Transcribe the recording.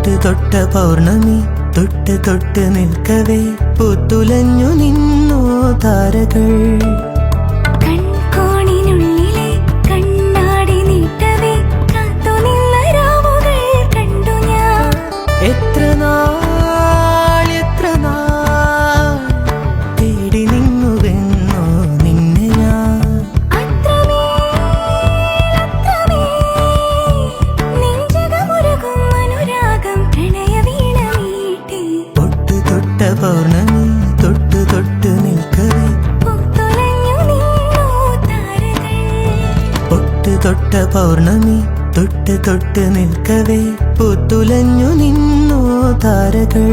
തൊട്ട് തൊട്ട പൗർണമി തൊട്ട് തൊട്ട് നിൽക്കവേ പൂത്തുലഞ്ഞു നിന്നോ താരകൾ. കൺകോണിനുള്ളിലെ കണ്ണാടി നീട്ടവേ കാത്തുനിന്ന രാവുകൾ കണ്ടു ഞാൻ. എത്ര നാൾ തേടി നിന്നുവെന്നോ നിന്നെ ഞാൻ. തൊട്ട് തൊട്ട പൗർണമി തൊട്ട് തൊട്ട് നിൽക്കവേ തൊട്ട് തൊട്ട പൗർണമി തൊട്ട് തൊട്ട് നിൽക്കവേ പൂത്തുലഞ്ഞു നിന്നോ താരകൾ.